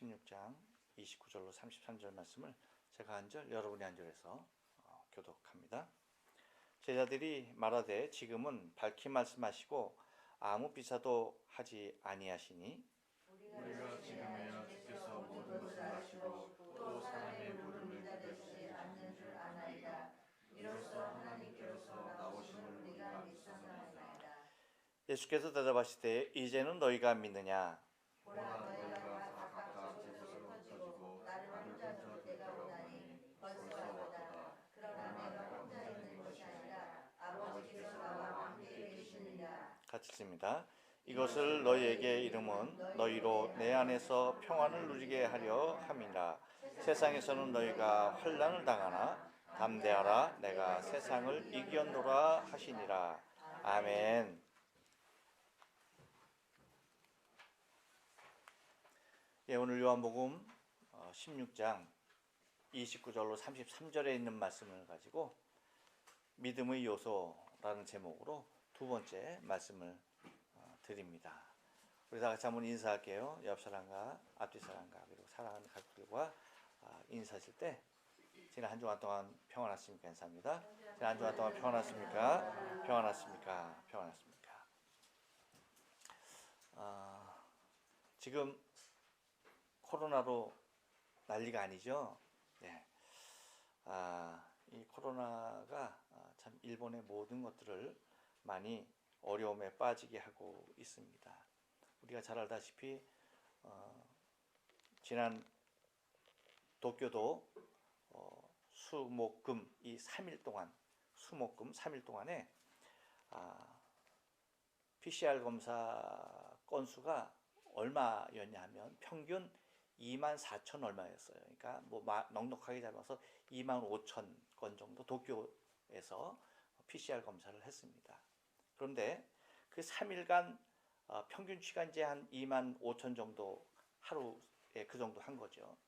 16장 29절로 33절 말씀을 제가 한 절, 여러분이 한 절에서 교독합니다. 제자들이 말하되 지금은 밝히 말씀하시고 아무 비사도 하지 아니하시니 우리가 지금에야 주께서 모든 것을 아시고 또 사람의 물음을 들으시지 않는 줄 아나이다. 이로써 하나님께로서 나오심을 우리가 믿사나이다. 예수께서 대답하시되 이제는 너희가 믿느냐? 보라 너희가 각각 제 것으로 흩어지고 나를 혼자 둘 때가 오나니 벌써 왔도다. 그러나 내가 혼자 있는 것이 아니라 아버지께서 나와 함께 계시느니라. 같이 읽습니다. 이것을 너희에게 이름은 너희로 내 안에서 평안을 누리게 하려 함이라. 세상에서는 너희가 환난을 당하나 담대하라 내가 세상을 이겼노라 하시니라. 아멘. 예, 오늘 요한복음 16장 29절로 33절에 있는 말씀을 가지고 믿음의 요소라는 제목으로 두 번째 말씀을 드립니다. 우리 다 같이 한번 인사할게요. 옆 사람과 앞뒤 사람과 그리고 사랑하는 가족들과 인사하실 때 지난 한 주간 동안 평안하십니까? 인사합니다. 지난 한 주간 동안 평안하십니까? 평안하십니까? 평안하십니까? 지금 코로나로 난리가 아니죠. 네. 이 코로나가 참 일본의 모든 것들을 많이 어려움에 빠지게 하고 있습니다. 우리가 잘 알다시피 지난 도쿄도 수목금 이 3일 동안 수목금 3일 동안에 PCR 검사 건수가 얼마였냐 하면 평균 24,000 얼마였어요. 그러니까 뭐 넉넉하게 잡아서 25,000건 정도 도쿄에서 PCR 검사를 했습니다. 그런데 그 3일간 평균 시간제 한 25,000 정도 하루에 그 정도 한 거죠.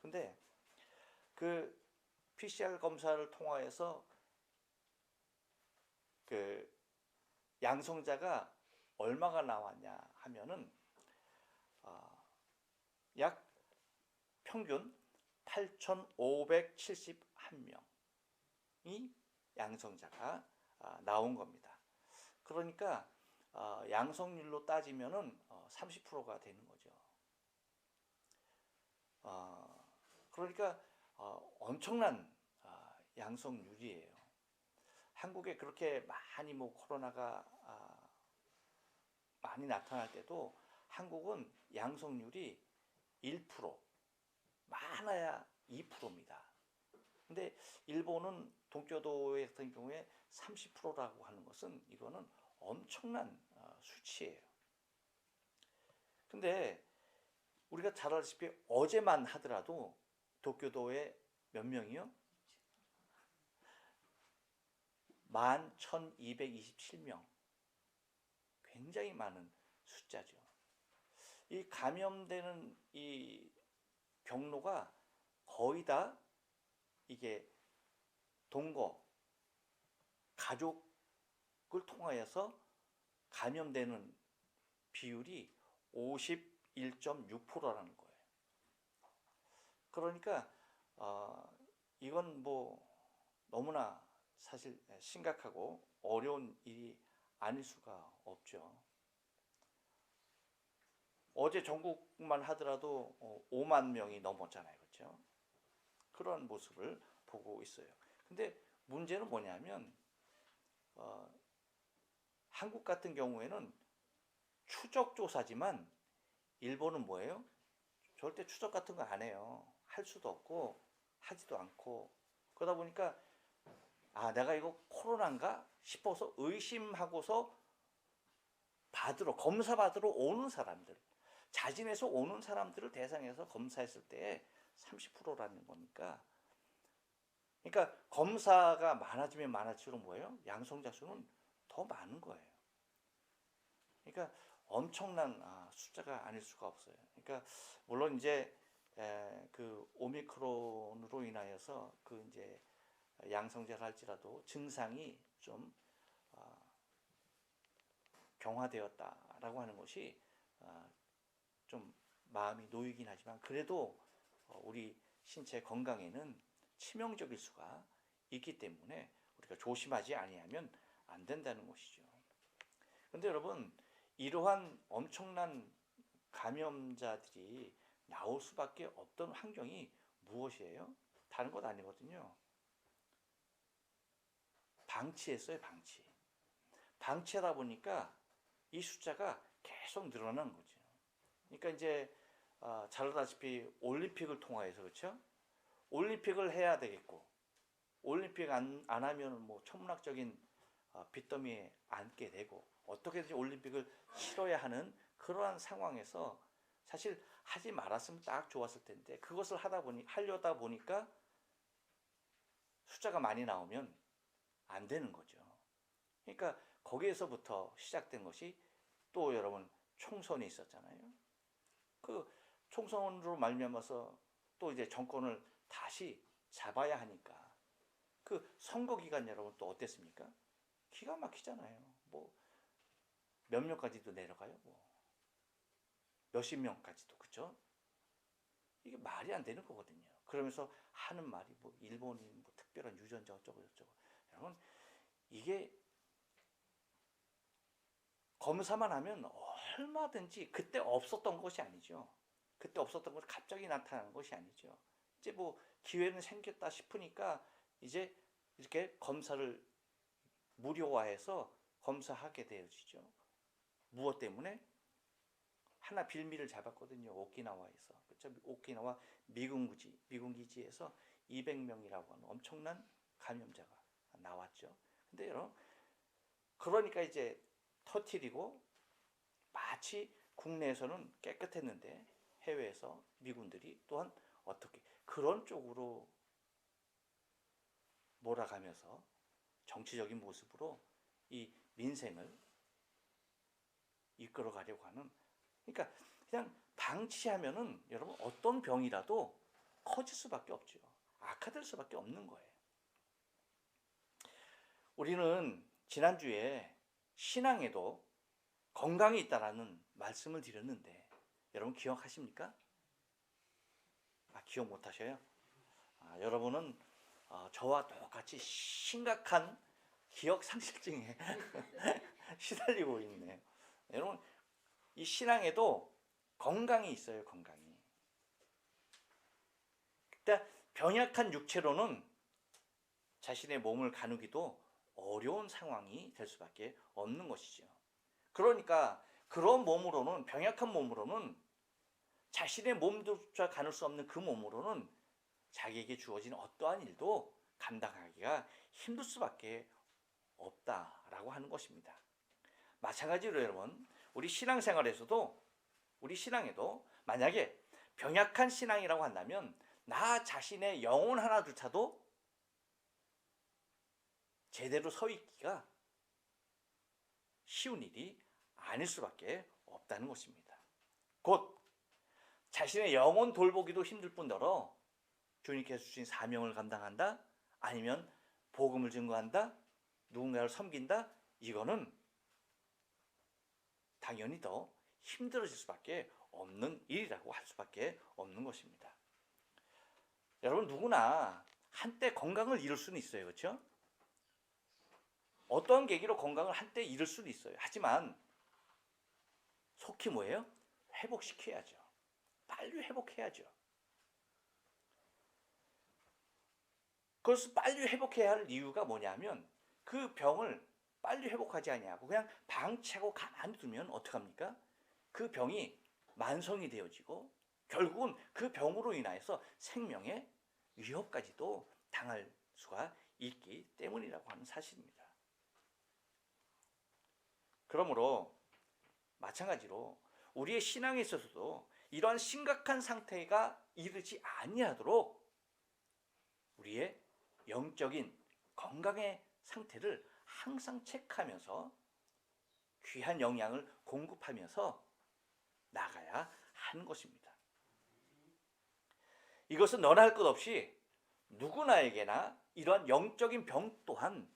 근데 그 PCR 검사를 통하여서 그 양성자가 얼마가 나왔냐 하면은 약 평균 8,571명이 양성자가 나온 겁니다. 그러니까 양성률로 따지면은 30%가 되는 거죠. 그러니까 엄청난 양성률이에요. 한국에 그렇게 많이 코로나가 많이 나타날 때도 한국은 양성률이 1%, 많아야 2%입니다. 근데 일본은 도쿄도 같은 경우에 30%라고 하는 것은 이거는 엄청난 수치예요. 근데 우리가 잘 알다시피 어제만 하더라도 도쿄도에 몇 명이요? 11,227명. 굉장히 많은 숫자죠. 이 감염되는 이 경로가 거의 다 이게 동거, 가족을 통하여서 감염되는 비율이 51.6%라는 거예요. 그러니까 이건 뭐 너무나 사실 심각하고 어려운 일이 아닐 수가 없죠. 어제 전국만 하더라도 5만 명이 넘었잖아요. 그렇죠? 그런 모습을 보고 있어요. 근데 문제는 뭐냐면 한국 같은 경우에는 추적 조사지만 일본은 뭐예요? 절대 추적 같은 거 안 해요. 할 수도 없고 하지도 않고 그러다 보니까 내가 이거 코로나인가 싶어서 의심하고서 검사 받으러 오는 사람들, 자진해서 오는 사람들을 대상해서 검사했을 때 30%라는 거니까, 그러니까 검사가 많아지면 많아질수록 뭐예요? 양성자 수는 더 많은 거예요. 그러니까 엄청난 숫자가 아닐 수가 없어요. 그러니까 물론 이제 그 오미크론으로 인하여서 그 이제 양성자를 할지라도 증상이 좀 경화되었다라고 하는 것이 좀 마음이 놓이긴 하지만 그래도 우리 신체 건강에는 치명적일 수가 있기 때문에 우리가 조심하지 아니하면 안 된다는 것이죠. 그런데 여러분, 이러한 엄청난 감염자들이 나올 수밖에 없던 환경이 무엇이에요? 다른 것 아니거든요. 방치했어요, 방치. 방치하다 보니까 이 숫자가 계속 늘어난 거죠. 그러니까 이제 잘 알다시피 올림픽을 통하여서, 그렇죠? 올림픽을 해야 되겠고, 올림픽 안 하면 뭐 천문학적인 빚더미에 앉게 되고, 어떻게든지 올림픽을 치러야 하는 그러한 상황에서 사실 하지 말았으면 딱 좋았을 텐데, 그것을 하려다 보니까 숫자가 많이 나오면 안 되는 거죠. 그러니까 거기에서부터 시작된 것이 또 여러분 총선이 있었잖아요. 그 총선으로 말미암아서 또 이제 정권을 다시 잡아야 하니까 그 선거 기간 여러분 또 어땠습니까? 기가 막히잖아요. 뭐 몇몇 가지도 내려가요. 뭐 몇십 명까지도, 그렇죠? 이게 말이 안 되는 거거든요. 그러면서 하는 말이 뭐 일본이 뭐 특별한 유전자 어쩌고 저쩌고. 여러분, 이게 검사만 하면 얼마든지 그때 없었던 것이 아니죠. 그때 없었던 것이 갑자기 나타난 것이 아니죠. 이제 뭐 기회는 생겼다 싶으니까 이제 이렇게 검사를 무료화해서 검사하게 되어지죠. 무엇 때문에? 하나 빌미를 잡았거든요. 오키나와에서. 그렇죠? 오키나와 미군 기지에서 200명이라고 하는 엄청난 감염자가 나왔죠. 근데 여러분, 그러니까 이제 터뜨리고 마치 국내에서는 깨끗했는데 해외에서 미군들이 또한 어떻게 그런 쪽으로 몰아가면서 정치적인 모습으로 이 민생을 이끌어 가려고 하는, 그러니까 그냥 방치하면은 여러분 어떤 병이라도 커질 수밖에 없죠. 악화될 수밖에 없는 거예요. 우리는 지난주에 신앙에도 건강이 있다라는 말씀을 드렸는데 여러분 기억하십니까? 기억 못 하셔요? 여러분은 저와 똑같이 심각한 기억 상실증에 시달리고 있네요. 여러분, 이 신앙에도 건강이 있어요, 건강이. 그러니까 병약한 육체로는 자신의 몸을 가누기도 어려운 상황이 될 수밖에 없는 것이죠. 그러니까 그런 몸으로는, 병약한 몸으로는, 자신의 몸조차 가눌 수 없는 그 몸으로는 자기에게 주어진 어떠한 일도 감당하기가 힘들 수밖에 없다라고 하는 것입니다. 마찬가지로 여러분, 우리 신앙생활에서도, 우리 신앙에도 만약에 병약한 신앙이라고 한다면 나 자신의 영혼 하나조차도 제대로 서 있기가 쉬운 일이 아닐 수밖에 없다는 것입니다. 곧 자신의 영혼 돌보기도 힘들 뿐더러 주님께서 주신 사명을 감당한다, 아니면 복음을 증거한다, 누군가를 섬긴다, 이거는 당연히 더 힘들어질 수밖에 없는 일이라고 할 수밖에 없는 것입니다. 여러분, 누구나 한때 건강을 잃을 수는 있어요. 그렇죠? 어떤 계기로 건강을 한때 잃을 수도 있어요. 하지만 속히 뭐예요? 회복시켜야죠. 빨리 회복해야죠. 그래서 빨리 회복해야 할 이유가 뭐냐면 그 병을 빨리 회복하지 아니하고 그냥 방치하고 가만히 두면 어떡합니까? 그 병이 만성이 되어지고 결국은 그 병으로 인해서 생명의 위협까지도 당할 수가 있기 때문이라고 하는 사실입니다. 그러므로 마찬가지로 우리의 신앙에 있어서도 이러한 심각한 상태가 이르지 아니하도록 우리의 영적인 건강의 상태를 항상 체크하면서 귀한 영양을 공급하면서 나가야 하는 것입니다. 이것은 너나 할 것 없이 누구나에게나 이러한 영적인 병 또한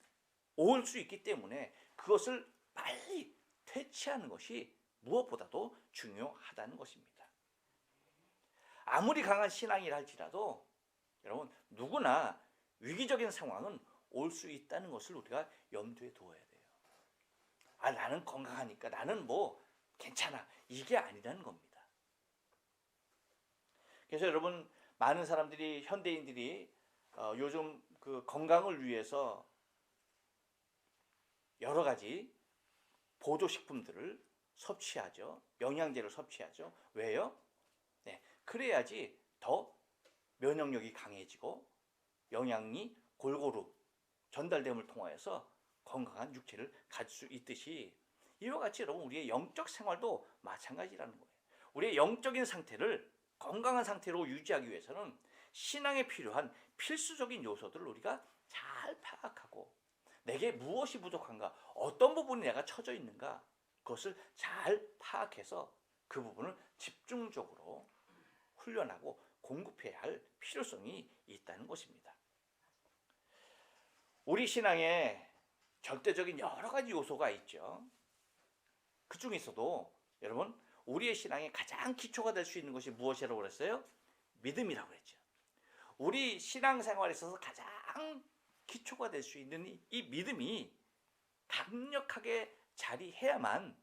올 수 있기 때문에 그것을 빨리 퇴치하는 것이 무엇보다도 중요하다는 것입니다. 아무리 강한 신앙이라 할지라도 여러분 누구나 위기적인 상황은 올 수 있다는 것을 우리가 염두에 두어야 돼요. 나는 건강하니까 나는 뭐 괜찮아, 이게 아니라는 겁니다. 그래서 여러분 많은 사람들이, 현대인들이 요즘 그 건강을 위해서 여러 가지 보조식품들을 섭취하죠. 영양제를 섭취하죠. 왜요? 네, 그래야지 더 면역력이 강해지고 영양이 골고루 전달됨을 통하여서 건강한 육체를 가질 수 있듯이, 이와 같이 여러분 우리의 영적 생활도 마찬가지라는 거예요. 우리의 영적인 상태를 건강한 상태로 유지하기 위해서는 신앙에 필요한 필수적인 요소들을 우리가 잘 파악하고, 내게 무엇이 부족한가, 어떤 부분이 내가 처져 있는가, 그것을 잘 파악해서 그 부분을 집중적으로 훈련하고 공급해야 할 필요성이 있다는 것입니다. 우리 신앙에 절대적인 여러 가지 요소가 있죠. 그 중에서도 여러분 우리의 신앙의 가장 기초가 될 수 있는 것이 무엇이라고 그랬어요? 믿음이라고 그랬죠. 우리 신앙생활에 있어서 가장 기초가 될 수 있는 이 믿음이 강력하게 자리해야만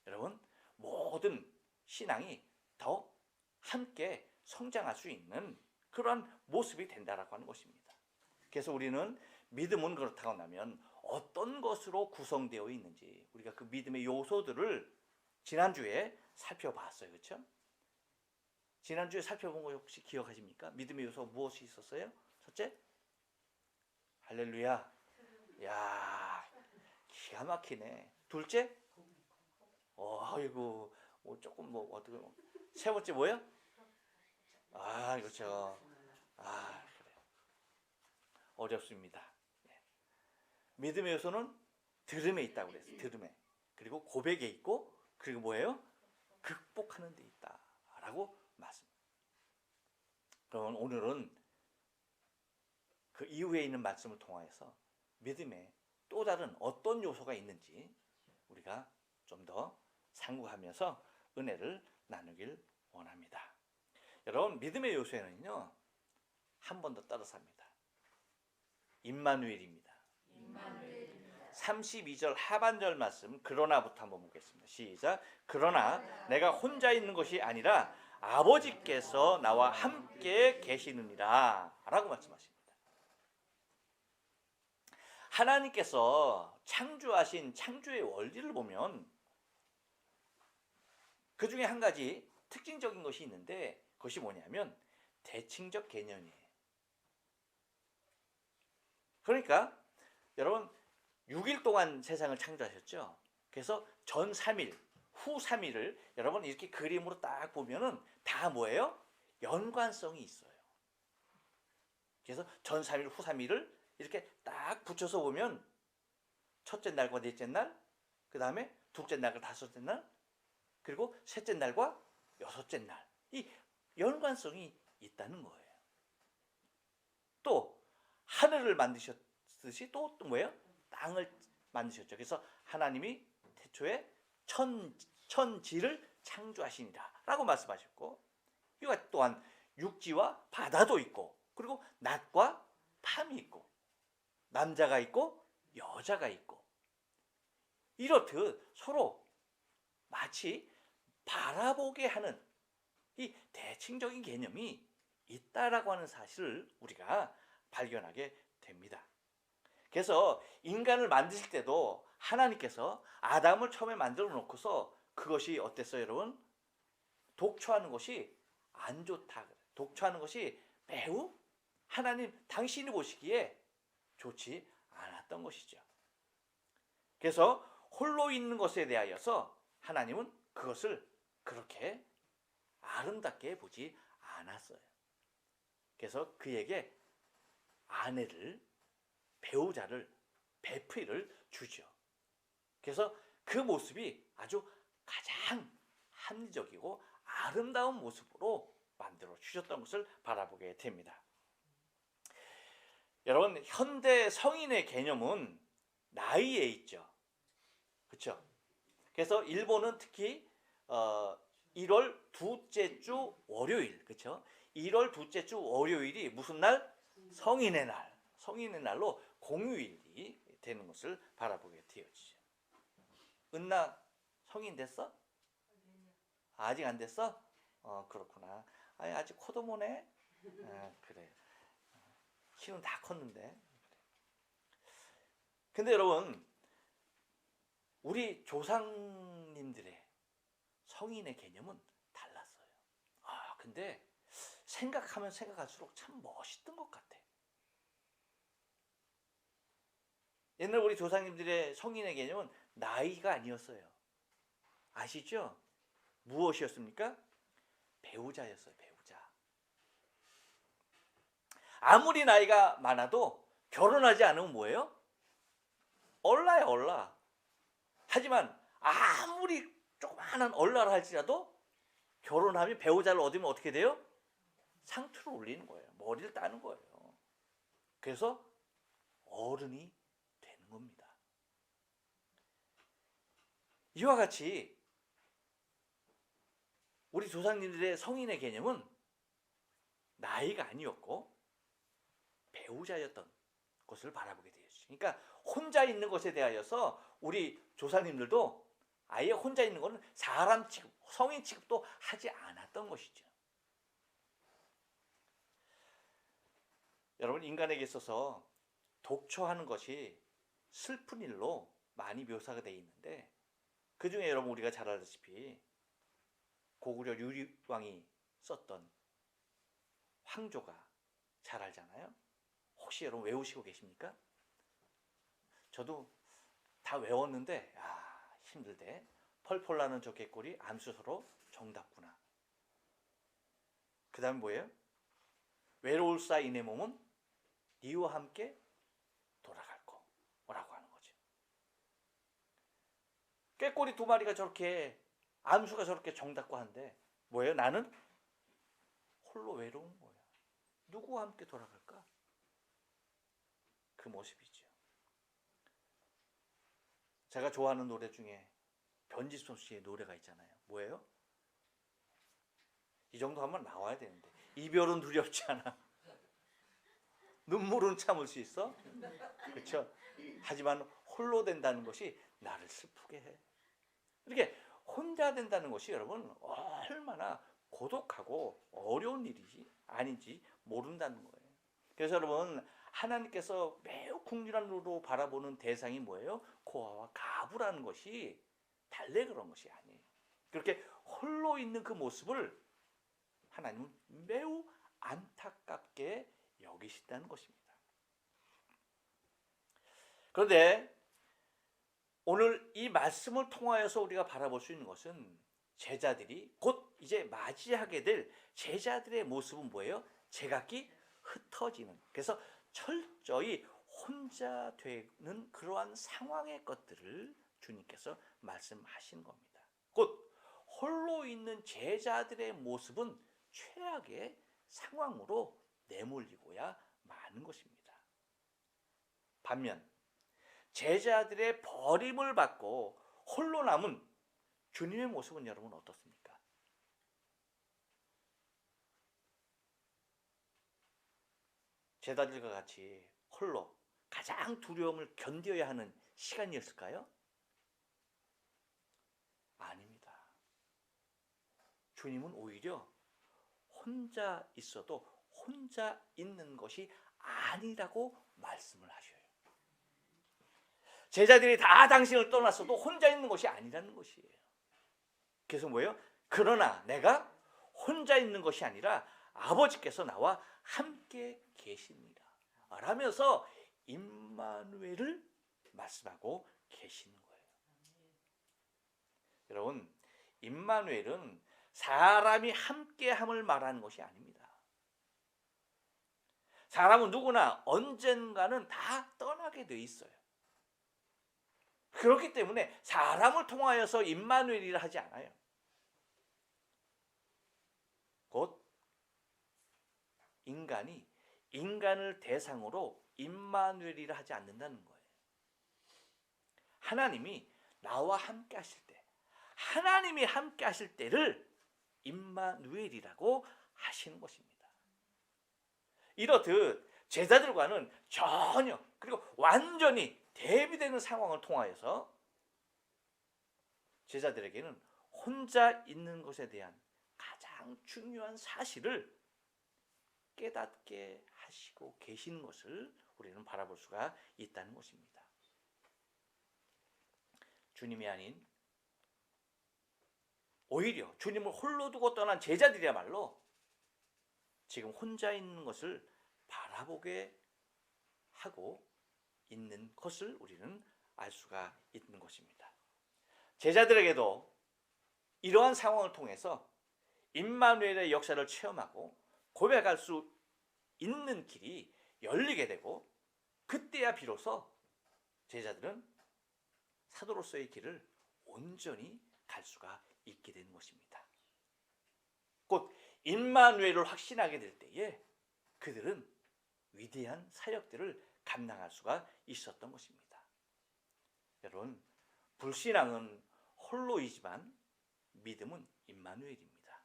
여러분 모든 신앙이 더 함께 성장할 수 있는 그러한 모습이 된다라고 하는 것입니다. 그래서 우리는 믿음은 그렇다고 한다면 어떤 것으로 구성되어 있는지, 우리가 그 믿음의 요소들을 지난주에 살펴봤어요. 그렇죠? 지난주에 살펴본 거 혹시 기억하십니까? 믿음의 요소 무엇이 있었어요? 첫째, 할렐루야. 야, 기가 막히네. 둘째, 아이고, 조금 어떻게, 세 번째 뭐예요? 그렇죠. 그래요. 어렵습니다. 믿음의 요소는 들음에 있다고 그랬어요. 들음에. 그리고 고백에 있고, 그리고 뭐예요? 극복하는 데 있다라고 말씀. 그럼 오늘은 그 이후에 있는 말씀을 통하여서 믿음에 또 다른 어떤 요소가 있는지 우리가 좀 더 상고하면서 은혜를 나누길 원합니다. 여러분 믿음의 요소에는요 한 번 더 따라서 합니다. 임마누엘입니다. 32절 하반절 말씀 그러나부터 한번 보겠습니다. 시작. 그러나 내가 혼자 있는 것이 아니라 아버지께서 나와 함께 계시느니라 라고 말씀하십니다. 하나님께서 창조하신 창조의 원리를 보면 그 중에 한 가지 특징적인 것이 있는데, 그것이 뭐냐면 대칭적 개념이에요. 그러니까 여러분 6일 동안 세상을 창조하셨죠. 그래서 전 3일, 후 3일을 여러분 이렇게 그림으로 딱 보면은 다 뭐예요? 연관성이 있어요. 그래서 전 3일, 후 3일을 이렇게 딱 붙여서 보면 첫째 날과 넷째 날, 그 다음에 둘째 날과 다섯째 날, 그리고 셋째 날과 여섯째 날, 이 연관성이 있다는 거예요. 또 하늘을 만드셨듯이 또 뭐예요? 땅을 만드셨죠. 그래서 하나님이 태초에 천지를 창조하시니라 라고 말씀하셨고, 이와 또한 육지와 바다도 있고, 그리고 낮과 밤이 있고, 남자가 있고 여자가 있고, 이렇듯 서로 마치 바라보게 하는 이 대칭적인 개념이 있다라고 하는 사실을 우리가 발견하게 됩니다. 그래서 인간을 만드실 때도 하나님께서 아담을 처음에 만들어 놓고서 그것이 어땠어요, 여러분? 독초하는 것이 안 좋다. 독초하는 것이 매우 하나님 당신이 보시기에 좋지 않았던 것이죠. 그래서 홀로 있는 것에 대하여서 하나님은 그것을 그렇게 아름답게 보지 않았어요. 그래서 그에게 아내를, 배우자를, 배필을 주죠. 그래서 그 모습이 아주 가장 합리적이고 아름다운 모습으로 만들어 주셨던 것을 바라보게 됩니다. 여러분 현대 성인의 개념은 나이에 있죠. 그렇죠? 그래서 일본은 특히 1월 둘째 주 월요일, 그렇죠? 1월 둘째 주 월요일이 무슨 날? 성인의 날. 성인의 날로 공휴일이 되는 것을 바라보게 되어지죠. 은나 성인 됐어? 아직 안 됐어? 그렇구나. 아니, 아직 코도 모네? 그래. 키는 다 컸는데. 근데 여러분, 우리 조상님들의 성인의 개념은 달랐어요. 근데 생각하면 생각할수록 참 멋있던 것 같아. 옛날 우리 조상님들의 성인의 개념은 나이가 아니었어요. 아시죠? 무엇이었습니까? 배우자였어요. 배우자. 아무리 나이가 많아도 결혼하지 않으면 뭐예요? 얼라야 얼라. 하지만 아무리 조그마한 얼라를 할지라도 결혼하면 배우자를 얻으면 어떻게 돼요? 상투를 올리는 거예요. 머리를 따는 거예요. 그래서 어른이 되는 겁니다. 이와 같이 우리 조상님들의 성인의 개념은 나이가 아니었고 배우자였던 것을 바라보게 되었죠. 그러니까 혼자 있는 것에 대하여서 우리 조상님들도 아예 혼자 있는 것은 사람 취급, 성인 취급도 하지 않았던 것이죠. 여러분, 인간에게 있어서 독초하는 것이 슬픈 일로 많이 묘사가 되어 있는데, 그 중에 여러분 우리가 잘 알다시피 고구려 류왕이 썼던 황조가 잘 알잖아요. 혹시 여러분 외우시고 계십니까? 저도 다 외웠는데 힘들대. 펄펄 나는 저 개꼬리 암수서로 정답구나. 그 다음에 뭐예요? 외로울사 이내 몸은 니와 함께 돌아갈 거라고 하는 거죠. 꾀꼬리 두 마리가 저렇게 암수가 저렇게 정답고 한데 뭐예요? 나는 홀로 외로운 거야. 누구와 함께 돌아갈까? 그 모습이죠. 제가 좋아하는 노래 중에 변지선 씨의 노래가 있잖아요. 뭐예요? 이 정도 하면 나와야 되는데. 이별은 두렵지 않아. 눈물은 참을 수 있어. 그렇죠? 하지만 홀로 된다는 것이 나를 슬프게 해. 이렇게 혼자 된다는 것이 여러분 얼마나 고독하고 어려운 일이지 아닌지 모른다는 거예요. 그래서 여러분 하나님께서 매우 국률한으로 바라보는 대상이 뭐예요? 고아와 가부라는 것이 달래 그런 것이 아니에요. 그렇게 홀로 있는 그 모습을 하나님은 매우 안타깝게 여기신다는 것입니다. 그런데 오늘 이 말씀을 통하여서 우리가 바라볼 수 있는 것은 제자들이 곧 이제 맞이하게 될 제자들의 모습은 뭐예요? 제각기 흩어지는, 그래서 철저히 혼자 되는 그러한 상황의 것들을 주님께서 말씀하신 겁니다. 곧 홀로 있는 제자들의 모습은 최악의 상황으로 내몰리고야 마는 것입니다. 반면 제자들의 버림을 받고 홀로 남은 주님의 모습은 여러분 어떻습니까? 제자들과 같이 홀로 가장 두려움을 견뎌야 하는 시간이었을까요? 아닙니다. 주님은 오히려 혼자 있어도 혼자 있는 것이 아니라고 말씀을 하셔요. 제자들이 다 당신을 떠났어도 혼자 있는 것이 아니라는 것이에요. 그래서 뭐예요? 그러나 내가 혼자 있는 것이 아니라 아버지께서 나와 함께 계십니다 라면서 임마누엘을 말씀하고 계시는 거예요. 여러분, 임마누엘은 사람이 함께함을 말하는 것이 아닙니다. 사람은 누구나 언젠가는 다 떠나게 돼 있어요. 그렇기 때문에 사람을 통하여서 임마누엘이라 하지 않아요. 곧 인간이 인간을 대상으로 임마누엘이라 하지 않는다는 거예요. 하나님이 나와 함께 하실 때, 하나님이 함께 하실 때를 임마누엘이라고 하시는 것입니다. 이렇듯 제자들과는 전혀 그리고 완전히 대비되는 상황을 통하여서 제자들에게는 혼자 있는 것에 대한 가장 중요한 사실을 깨닫게 하시고 계시는 것을 우리는 바라볼 수가 있다는 것입니다. 주님이 아닌 오히려 주님을 홀로 두고 떠난 제자들이야말로 지금 혼자 있는 것을 바라보게 하고 있는 것을 우리는 알 수가 있는 것입니다. 제자들에게도 이러한 상황을 통해서 임마누엘의 역사를 체험하고 고백할 수 있는 길이 열리게 되고 그때야 비로소 제자들은 사도로서의 길을 온전히 갈 수가 있게 되는 것입니다. 곧 임마누엘을 확신하게 될 때에 그들은 위대한 사역들을 감당할 수가 있었던 것입니다. 여러분, 불신앙은 홀로이지만 믿음은 임마누엘입니다.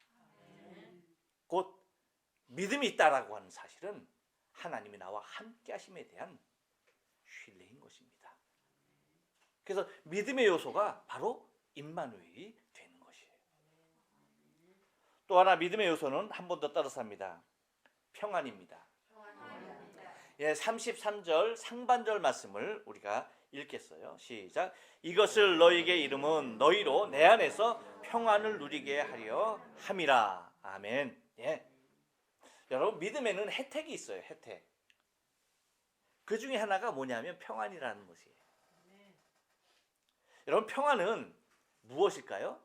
곧 믿음이 있다라고 하는 사실은 하나님이 나와 함께 하심에 대한 신뢰인 것입니다. 그래서 믿음의 요소가 바로 임마누엘이 되는 것이에요. 또 하나 믿음의 요소는 한 번 더 따라삽니다. 평안입니다. 33절 상반절 말씀을 우리가 읽겠어요. 시작. 이것을 너희에게 이름은 너희로 내 안에서 평안을 누리게 하려 함이라. 아멘. 예. 여러분, 믿음에는 혜택이 있어요. 혜택. 그 중에 하나가 뭐냐면 평안이라는 것이에요. 여러분, 평안은 무엇일까요?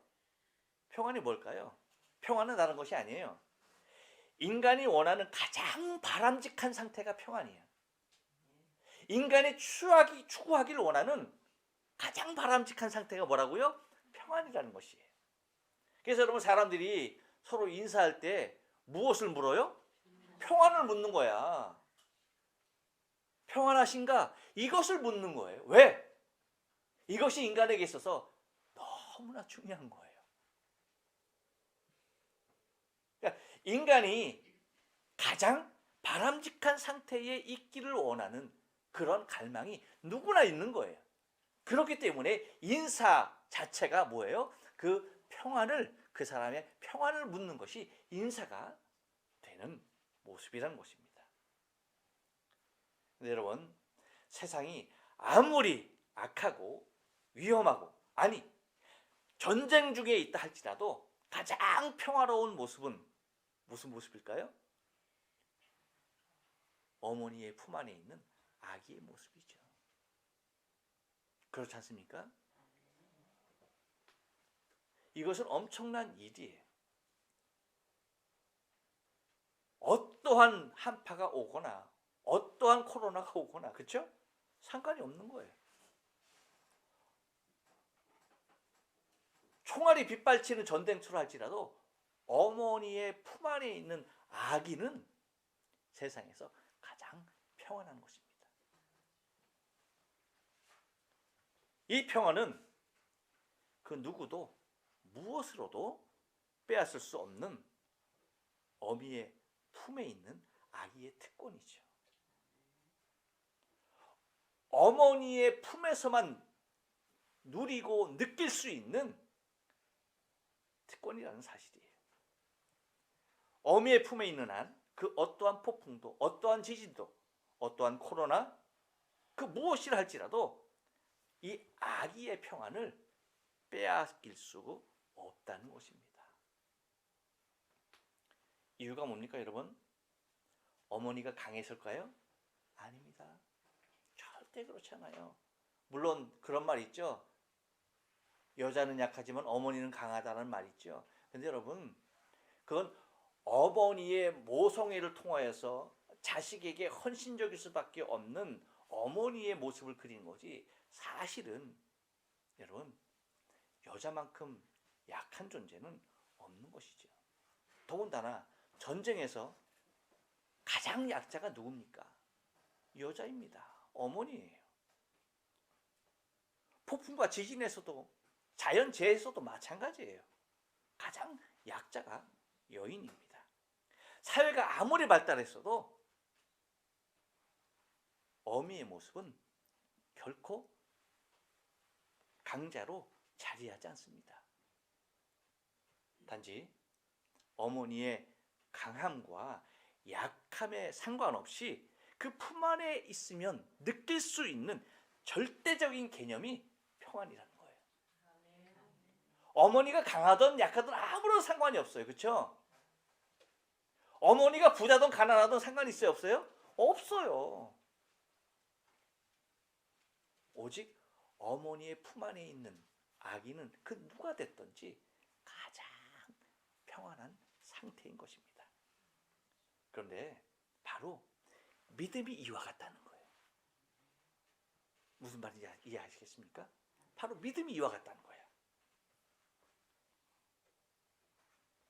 평안이 뭘까요? 평안은 다른 것이 아니에요. 인간이 원하는 가장 바람직한 상태가 평안이에요. 인간이 추구하기를 원하는 가장 바람직한 상태가 뭐라고요? 평안이라는 것이에요. 그래서 여러분, 사람들이 서로 인사할 때 무엇을 물어요? 평안을 묻는 거야. 평안하신가? 이것을 묻는 거예요. 왜? 이것이 인간에게 있어서 너무나 중요한 거예요. 그러니까 인간이 가장 바람직한 상태에 있기를 원하는 그런 갈망이 누구나 있는 거예요. 그렇기 때문에 인사 자체가 뭐예요? 그 평안을, 그 사람의 평안을 묻는 것이 인사가 되는 모습이라는 것입니다. 근데 여러분, 세상이 아무리 악하고 위험하고, 아니 전쟁 중에 있다 할지라도 가장 평화로운 모습은 무슨 모습일까요? 어머니의 품 안에 있는 아기의 모습이죠. 그렇지 않습니까? 이것은 엄청난 일이에요. 어떠한 한파가 오거나 어떠한 코로나가 오거나, 그렇죠? 상관이 없는 거예요. 총알이 빗발치는 전쟁터를 할지라도 어머니의 품 안에 있는 아기는 세상에서 가장 평안한 것입니다. 이 평안은 그 누구도 무엇으로도 빼앗을 수 없는 어미의 품에 있는 아기의 특권이죠. 어머니의 품에서만 누리고 느낄 수 있는 특권이라는 사실이에요. 어미의 품에 있는 한 그 어떠한 폭풍도, 어떠한 지진도, 어떠한 코로나, 그 무엇이라 할지라도 이 아기의 평안을 빼앗길 수 없다는 것입니다. 이유가 뭡니까, 여러분? 어머니가 강했을까요? 아닙니다. 절대 그렇지 않아요. 물론 그런 말 있죠. 여자는 약하지만 어머니는 강하다는 말 있죠. 근데 여러분, 그건 어머니의 모성애를 통하여서 자식에게 헌신적일 수밖에 없는 어머니의 모습을 그리는 거지, 사실은 여러분, 여자만큼 약한 존재는 없는 것이죠. 더군다나 전쟁에서 가장 약자가 누굽니까? 여자입니다. 어머니예요. 폭풍과 지진에서도, 자연재해에서도 마찬가지예요. 가장 약자가 여인입니다. 사회가 아무리 발달했어도 어미의 모습은 결코 강자로 자리하지 않습니다. 단지 어머니의 강함과 약함에 상관없이 그 품 안에 있으면 느낄 수 있는 절대적인 개념이 평안이라는 거예요. 어머니가 강하든 약하든 아무런 상관이 없어요. 그렇죠? 어머니가 부자든 가난하든 상관이 있어요? 없어요? 없어요. 오직 어머니의 품 안에 있는 아기는 그 누가 됐든지 가장 평안한 상태인 것입니다. 그런데 바로 믿음이 이와 같다는 거예요. 무슨 말인지 이해하시겠습니까? 바로 믿음이 이와 같다는 거예요.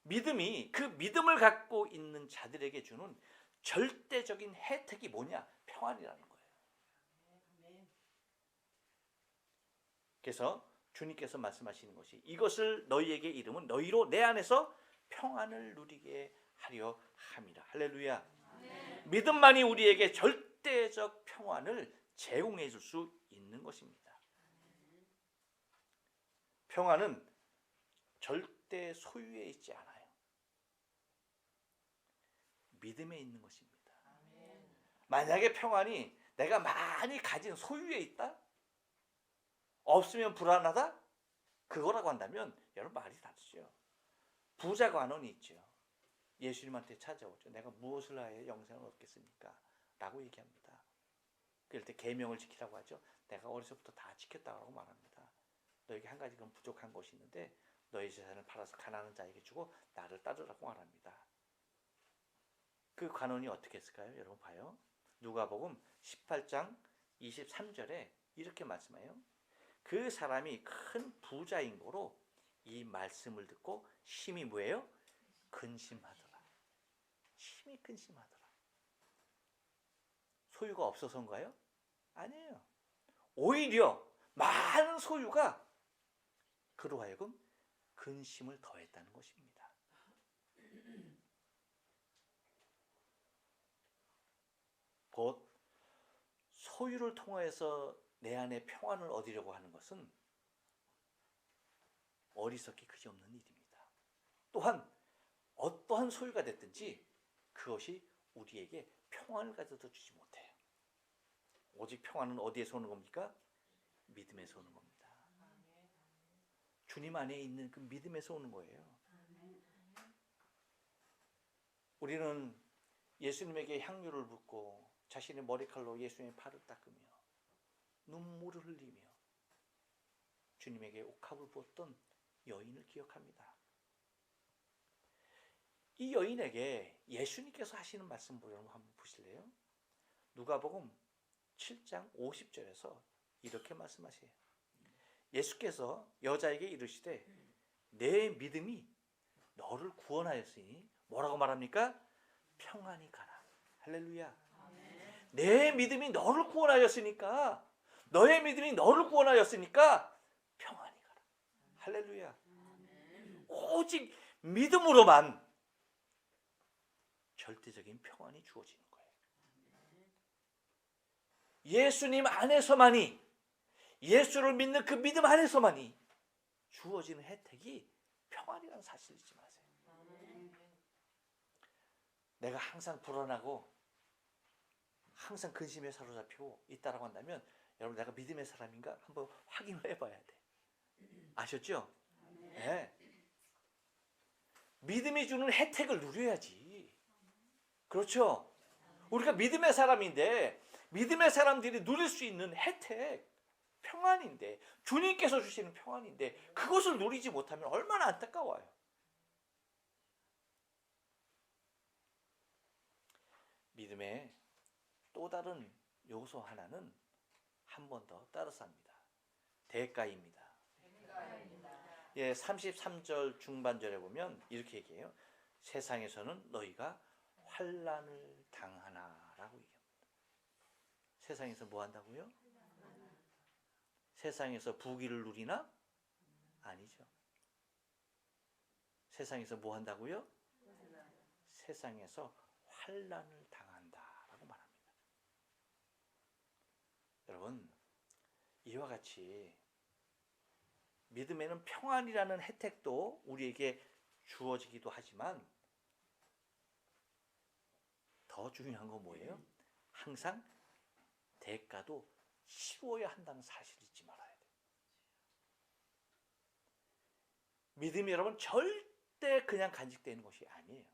믿음이 그 믿음을 갖고 있는 자들에게 주는 절대적인 혜택이 뭐냐? 평안이라는 거예요. 그래서 주님께서 말씀하시는 것이 이것을 너희에게 이름은 너희로 내 안에서 평안을 누리게 하려 함이라. 할렐루야. 믿음만이 우리에게 절대적 평안을 제공해 줄 수 있는 것입니다. 평안은 절대 소유에 있지 않아요. 믿음에 있는 것입니다. 만약에 평안이 내가 많이 가진 소유에 있다? 없으면 불안하다? 그거라고 한다면 여러분 말이 다르죠. 부자 관원이 있죠. 예수님한테 찾아오죠. 내가 무엇을 하여 영생을 얻겠습니까? 라고 얘기합니다. 그럴 때 계명을 지키라고 하죠. 내가 어려서부터 다 지켰다고 말합니다. 너에게 한 가지 그럼 부족한 것이 있는데 너의 재산을 팔아서 가난한 자에게 주고 나를 따르라고 말합니다. 그 관원이 어떻게 했을까요? 여러분 봐요. 누가복음 18장 23절에 이렇게 말씀해요. 그 사람이 큰 부자인 거로 이 말씀을 듣고 심히 뭐예요? 근심하더라. 심히 근심하더라. 소유가 없어서인가요? 아니에요. 오히려 많은 소유가 그로 하여금 근심을 더했다는 것입니다. 곧 소유를 통해서 내 안에 평안을 얻으려고 하는 것은 어리석기 그지없는 일입니다. 또한 어떠한 소유가 됐든지 그것이 우리에게 평안을 가져다 주지 못해요. 오직 평안은 어디에서 오는 겁니까? 믿음에서 오는 겁니다. 주님 안에 있는 그 믿음에서 오는 거예요. 우리는 예수님에게 향유를 붓고 자신의 머리칼로 예수님의 팔을 닦으며 눈물을 흘리며 주님에게 옥합을 부었던 여인을 기억합니다. 이 여인에게 예수님께서 하시는 말씀 여러분 한번 보실래요? 누가복음 7장 50절에서 이렇게 말씀하세요. 예수께서 여자에게 이르시되 내 믿음이 너를 구원하였으니 뭐라고 말합니까? 평안히 가라. 할렐루야. 내 믿음이 너를 구원하였으니까 너의 믿음이 너를 구원하였으니까 평안히 가라. 할렐루야. 오직 믿음으로만 절대적인 평안이 주어지는 거예요. 예수님 안에서만이, 예수를 믿는 그 믿음 안에서만이 주어지는 혜택이 평안이라는 사실을 잊지 마세요. 내가 항상 불안하고 항상 근심에 사로잡히고 있다라고 한다면 여러분 내가 믿음의 사람인가 한번 확인을 해봐야 돼. 아셨죠? 네. 믿음이 주는 혜택을 누려야지. 그렇죠? 우리가 믿음의 사람인데 믿음의 사람들이 누릴 수 있는 혜택, 평안인데 주님께서 주시는 평안인데 그것을 누리지 못하면 얼마나 안타까워요. 믿음의 또 다른 요소 하나는 한 번 더 따라서 합니다. 대가입니다. 예, 33절 중반절에 보면 이렇게 얘기해요. 세상에서는 너희가 환난을 당하나라고 얘기합니다. 세상에서 뭐 한다고요? 세상에서 부귀를 누리나? 아니죠. 세상에서 뭐 한다고요? 세상에서 환난을 당한다라고 말합니다. 여러분, 이와 같이 믿음에는 평안이라는 혜택도 우리에게 주어지기도 하지만 더 중요한 건 뭐예요? 항상 대가도 치러야 한다는 사실을 잊지 말아야 돼요. 믿음이 여러분 절대 그냥 간직되는 것이 아니에요.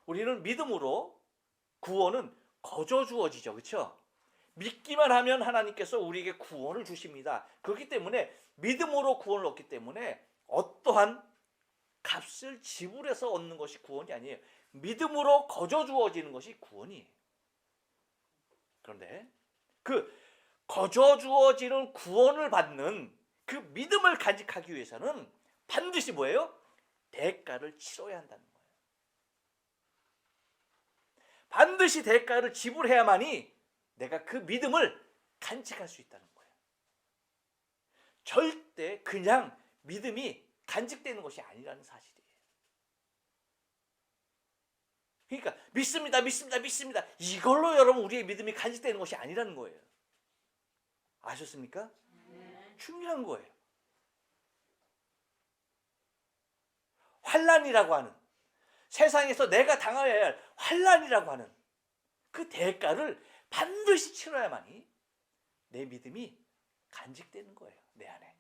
우리는 믿음으로 구원은 거저 주어지죠. 그렇죠? 믿기만 하면 하나님께서 우리에게 구원을 주십니다. 그렇기 때문에 믿음으로 구원을 얻기 때문에 어떠한 값을 지불해서 얻는 것이 구원이 아니에요. 믿음으로 거저 주어지는 것이 구원이에요. 그런데 그 거저 주어지는 구원을 받는 그 믿음을 간직하기 위해서는 반드시 뭐예요? 대가를 치러야 한다는 거예요. 반드시 대가를 지불해야만이 내가 그 믿음을 간직할 수 있다는 거예요. 절대 그냥 믿음이 간직되는 것이 아니라는 사실이에요. 그러니까 믿습니다, 믿습니다, 믿습니다. 이걸로 여러분 우리의 믿음이 간직되는 것이 아니라는 거예요. 아셨습니까? 중요한 거예요. 환난이라고 하는, 세상에서 내가 당해야 할 환난이라고 하는 그 대가를 반드시 치러야만이 내 믿음이 간직되는 거예요. 내 안에.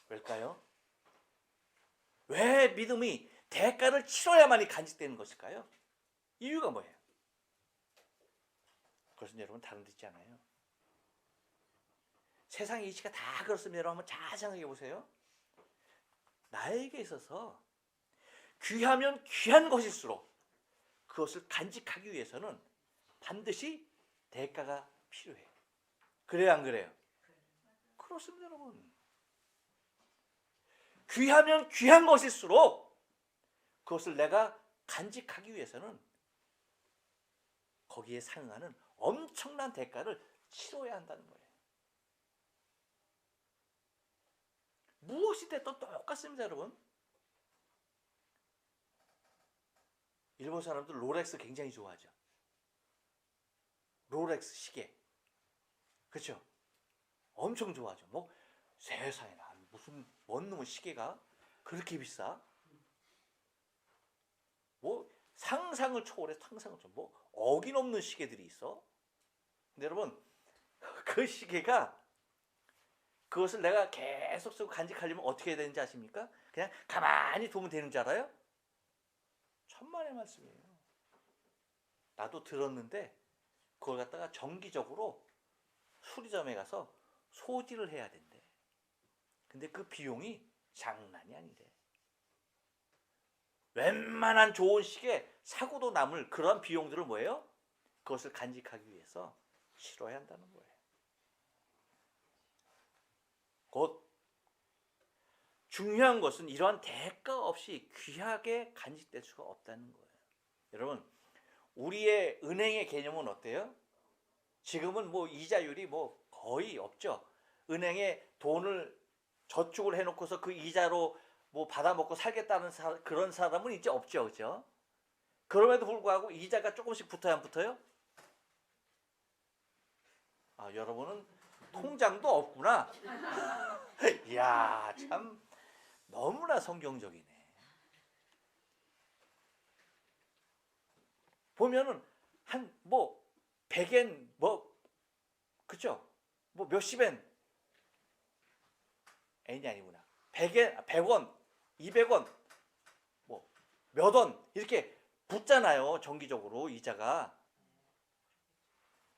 왜일까요? 왜 믿음이 대가를 치러야만이 간직되는 것일까요? 이유가 뭐예요? 그것은 여러분 다른 데 있지 않아요. 세상의 이치가 다 그렇습니다. 여러분 한번 잘 생각해 보세요. 나에게 있어서 귀하면 귀한 것일수록 그것을 간직하기 위해서는 반드시 대가가 필요해요. 그래요, 안 그래요? 그렇습니다, 여러분. 귀하면 귀한 것일수록 그것을 내가 간직하기 위해서는 거기에 상응하는 엄청난 대가를 치러야 한다는 거예요. 무엇이 됐든 똑같습니다, 여러분. 일본 사람들 롤렉스 굉장히 좋아하죠. 롤렉스 시계. 그렇죠? 엄청 좋아하죠. 뭐 세상에나 무슨 뭔 놈의 시계가 그렇게 비싸? 뭐 상상을 초월해 상상을 초월해. 뭐 어긴없는 시계들이 있어. 근데 여러분 그 시계가 그것을 내가 계속 쓰고 간직하려면 어떻게 해야 되는지 아십니까? 그냥 가만히 두면 되는 줄 알아요? 천만의 말씀이에요. 나도 들었는데 그걸 갖다가 정기적으로 수리점에 가서 소지를 해야 된대. 근데 그 비용이 장난이 아니래. 웬만한 좋은 시계 사고도 남을 그런 비용들을 뭐예요? 그것을 간직하기 위해서 치러야 한다는 거예요. 곧 중요한 것은 이러한 대가 없이 귀하게 간직될 수가 없다는 거예요. 여러분, 우리의 은행의 개념은 어때요? 지금은 뭐 이자율이 뭐 거의 없죠. 은행에 돈을 저축을 해놓고서 그 이자로 뭐 받아먹고 살겠다는 그런 사람은 이제 없죠, 그렇죠? 그럼에도 불구하고 이자가 조금씩 붙어야 안 붙어요? 아, 여러분은 통장도 없구나. 이야, 참 너무나 성경적이네. 보면은 한 뭐 100엔 뭐 그죠? 뭐 몇십 엔 엔이 아니구나. 100엔 100원, 200원 뭐 몇 원 이렇게 붙잖아요. 정기적으로 이자가.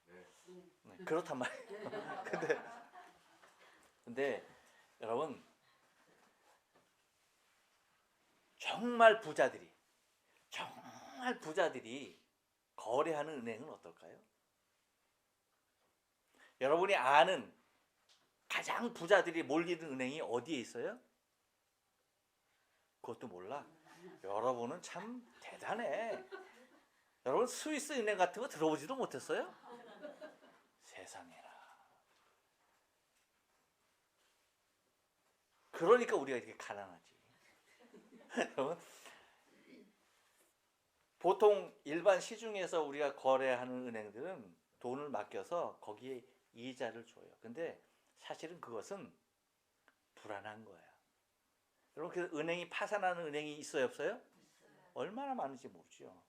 네, 그렇단 말이에요. 근데 여러분 정말 부자들이 거래하는 은행은 어떨까요? 여러분이 아는 가장 부자들이 몰리는 은행이 어디에 있어요? 그것도 몰라? 여러분은 참 대단해. 여러분 스위스 은행 같은 거 들어보지도 못했어요? 세상에나. 그러니까 우리가 이렇게 가난하지. 여러분, 보통 일반 시중에서 우리가 거래하는 은행들은 돈을 맡겨서 거기에 이자를 줘요. 근데 사실은 그것은 불안한 거야. 여러분, 그 은행이 파산하는 은행이 있어요, 없어요? 얼마나 많은지 모르죠.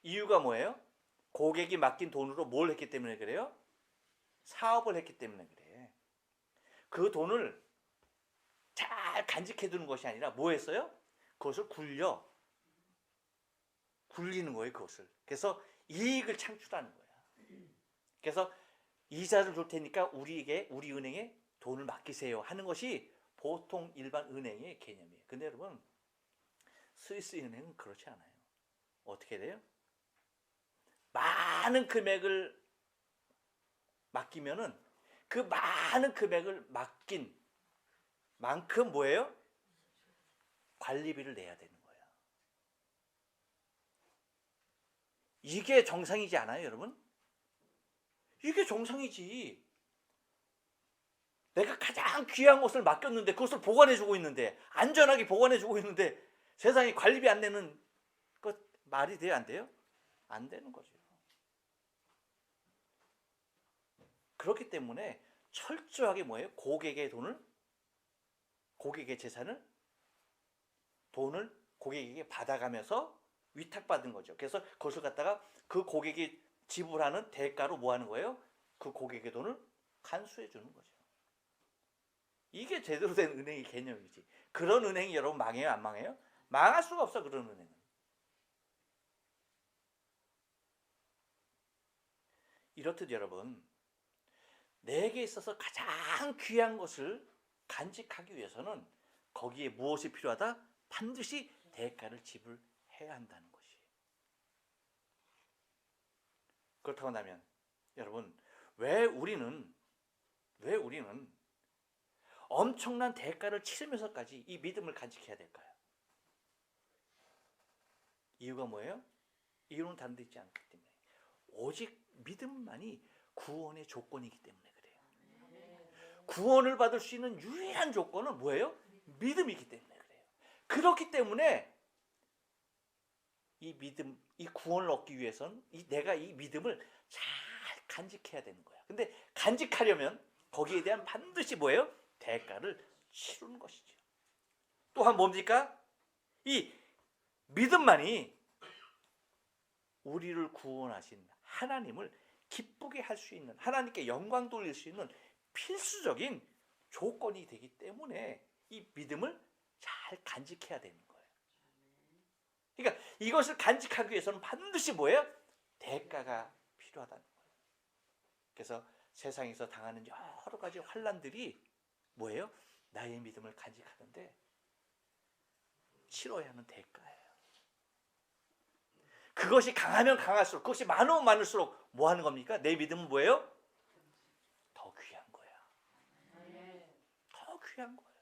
이유가 뭐예요? 고객이 맡긴 돈으로 뭘 했기 때문에 그래요? 사업을 했기 때문에 그래. 그 돈을 잘 간직해 두는 것이 아니라 뭐 했어요? 그것을 굴리는 거예요, 그것을. 그래서 이익을 창출하는 거야. 그래서 이자를 줄 테니까 우리 은행에 돈을 맡기세요 하는 것이 보통 일반 은행의 개념이에요. 근데 여러분, 스위스 은행은 그렇지 않아요. 어떻게 돼요? 많은 금액을 맡기면은 그 많은 금액을 맡긴 만큼 뭐예요? 관리비를 내야 되는 거예요. 이게 정상이지 않아요, 여러분? 이게 정상이지. 내가 가장 귀한 것을 맡겼는데 그것을 보관해주고 있는데, 안전하게 보관해주고 있는데 세상에 관리비 안 내는 것 말이 돼요, 안 돼요? 안 되는 거죠. 그렇기 때문에 철저하게 뭐예요? 고객의 돈을 고객에게 받아가면서 위탁받은 거죠. 그래서 그것을 갖다가 그 고객이 지불하는 대가로 뭐 하는 거예요? 그 고객의 돈을 간수해 주는 거죠. 이게 제대로 된 은행의 개념이지. 그런 은행이 여러분 망해요, 안 망해요? 망할 수가 없어, 그런 은행은. 이렇듯 여러분, 내게 있어서 가장 귀한 것을 간직하기 위해서는 거기에 무엇이 필요하다? 반드시 대가를 지불해야 한다는 것이. 그렇다고 하면 여러분, 왜 우리는 엄청난 대가를 치르면서까지 이 믿음을 간직해야 될까요? 이유가 뭐예요? 이유는 다른 데 있지 않기 때문에. 오직 믿음만이 구원의 조건이기 때문에 그래요. 구원을 받을 수 있는 유일한 조건은 뭐예요? 믿음이기 때문에 그래요. 그렇기 때문에 이 믿음, 이 구원을 얻기 위해서는 내가 이 믿음을 잘 간직해야 되는 거야. 근데 간직하려면 거기에 대한 반드시 뭐예요? 대가를 치르는 것이죠. 또한 뭡니까? 이 믿음만이 우리를 구원하신 하나님을 기쁘게 할 수 있는, 하나님께 영광 돌릴 수 있는 필수적인 조건이 되기 때문에 이 믿음을 잘 간직해야 되는 거예요. 그러니까 이것을 간직하기 위해서는 반드시 뭐예요? 대가가 필요하다는 거예요. 그래서 세상에서 당하는 여러 가지 환난들이 뭐예요? 나의 믿음을 간직하는데 치러야 하는 대가예요. 그것이 강하면 강할수록, 그것이 많으면 많을수록 뭐 하는 겁니까? 내 믿음은 뭐예요? 더 귀한 거야. 더 귀한 거예요.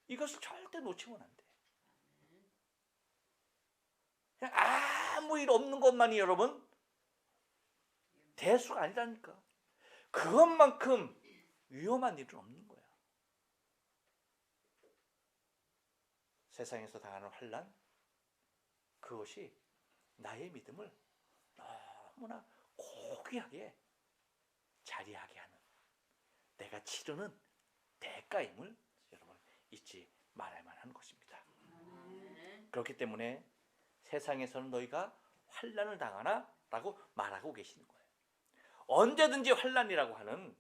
이것을 절대 놓치면 안 돼. 그냥 아무 일 없는 것만이 여러분 대수가 아니라니까. 그것만큼 위험한 일은 없는 거야. 세상에서 당하는 환난, 그것이 나의 믿음을 너무나 고귀하게 자리하게 하는, 내가 치르는 대가임을 여러분 잊지 말아야만 하는 것입니다. 그렇기 때문에 세상에서는 너희가 환난을 당하나? 라고 말하고 계시는 거예요. 언제든지 환난이라고 하는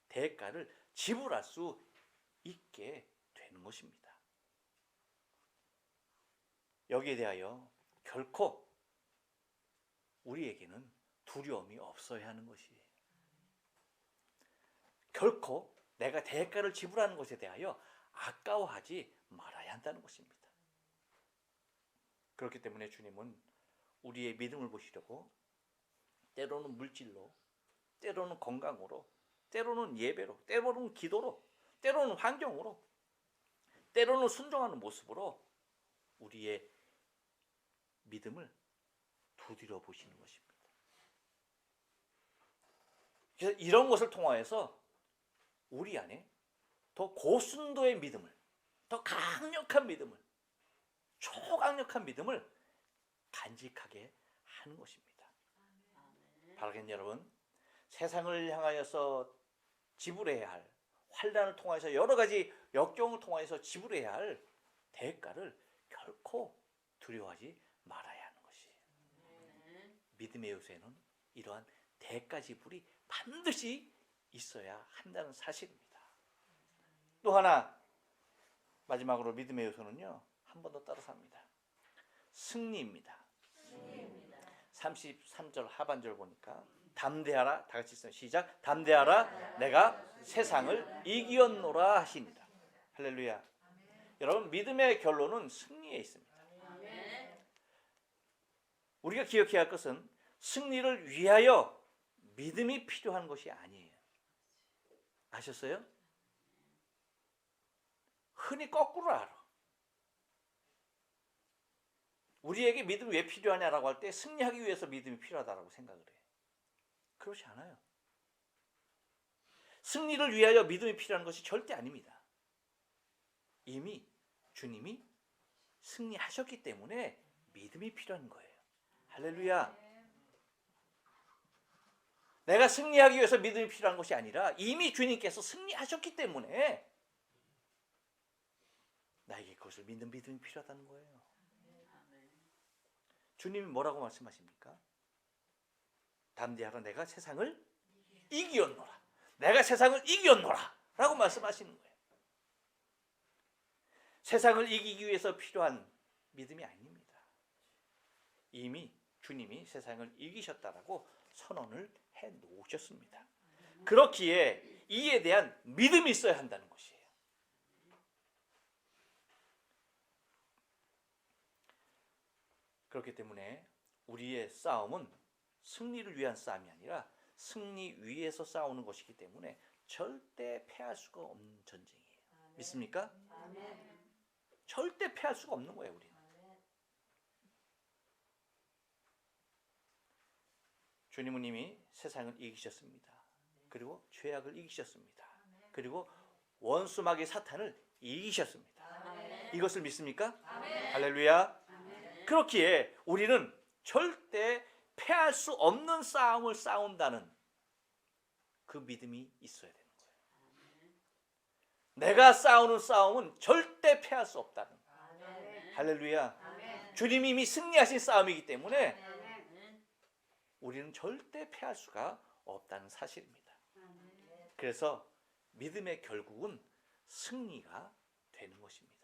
대가를 지불할 수 있게 되는 것입니다. 여기에 대하여 결코 우리에게는 두려움이 없어야 하는 것이에요. 결코 내가 대가를 지불하는 것에 대하여 아까워하지 말아야 한다는 것입니다. 그렇기 때문에 주님은 우리의 믿음을 보시려고 때로는 물질로, 때로는 건강으로, 때로는 예배로, 때로는 기도로, 때로는 환경으로, 때로는 순종하는 모습으로 우리의 믿음을 두드려 보시는 것입니다. 그래서 이런 것을 통하여서 우리 안에 더 고순도의 믿음을, 더 강력한 믿음을, 초강력한 믿음을 간직하게 하는 것입니다. 바라겠니 여러분? 세상을 향하여서 지불해야 할, 환난을 통해서 여러 가지 역경을 통해서 지불해야 할 대가를 결코 두려워하지 말아야 하는 것이에요. 믿음의 요새는 이러한 대가 지불이 반드시 있어야 한다는 사실입니다. 또 하나 마지막으로 믿음의 요소는요, 한 번 더 따라서 합니다. 승리입니다. 33절 하반절 보니까 담대하라, 다 같이 있어요. 시작. 담대하라, 내가 세상을 이기었노라 하시니라. 할렐루야. 여러분, 믿음의 결론은 승리에 있습니다. 우리가 기억해야 할 것은 승리를 위하여 믿음이 필요한 것이 아니에요. 아셨어요? 흔히 거꾸로 알아. 우리에게 믿음이 왜 필요하냐라고 할 때 승리하기 위해서 믿음이 필요하다고 생각을 해요. 그렇지 않아요. 승리를 위하여 믿음이 필요한 것이 절대 아닙니다. 이미 주님이 승리하셨기 때문에 믿음이 필요한 거예요. 할렐루야. 내가 승리하기 위해서 믿음이 필요한 것이 아니라 이미 주님께서 승리하셨기 때문에 나에게 그것을 믿는 믿음이 필요하다는 거예요. 주님이 뭐라고 말씀하십니까? 담대하라, 내가 세상을 이기었노라. 내가 세상을 이기었노라 라고 말씀하시는 거예요. 세상을 이기기 위해서 필요한 믿음이 아닙니다. 이미 주님이 세상을 이기셨다라고 선언을 해 놓으셨습니다. 그렇기에 이에 대한 믿음이 있어야 한다는 것이에요. 그렇기 때문에 우리의 싸움은 승리를 위한 싸움이 아니라 승리 위에서 싸우는 것이기 때문에 절대 패할 수가 없는 전쟁이에요. 믿습니까? 절대 패할 수가 없는 거예요, 우리는. 주님은 이미 세상을 이기셨습니다. 그리고 죄악을 이기셨습니다. 그리고 원수 마귀 사탄을 이기셨습니다. 이것을 믿습니까? 할렐루야. 그렇기에 우리는 절대 패할 수 없는 싸움을 싸운다는 그 믿음이 있어야 되는 거예요. 내가 싸우는 싸움은 절대 패할 수 없다는 거예요. 할렐루야. 주님이 이미 승리하신 싸움이기 때문에 우리는 절대 패할 수가 없다는 사실입니다. 그래서 믿음의 결국은 승리가 되는 것입니다.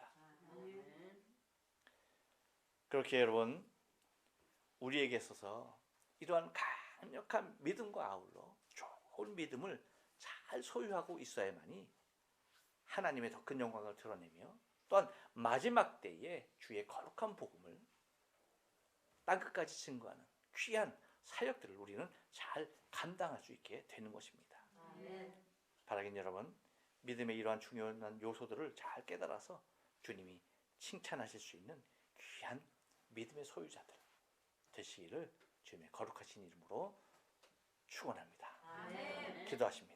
그렇게 여러분, 우리에게 있어서 이러한 강력한 믿음과 아울러 좋은 믿음을 잘 소유하고 있어야만이 하나님의 더 큰 영광을 드러내며 또한 마지막 때에 주의 거룩한 복음을 땅끝까지 증거하는 귀한 사역들을 우리는 잘 감당할 수 있게 되는 것입니다. 바라긴 여러분, 믿음의 이러한 중요한 요소들을 잘 깨달아서 주님이 칭찬하실 수 있는 귀한 믿음의 소유자들 되시기를 주님의 거룩하신 이름으로 축원합니다. 기도하십니다.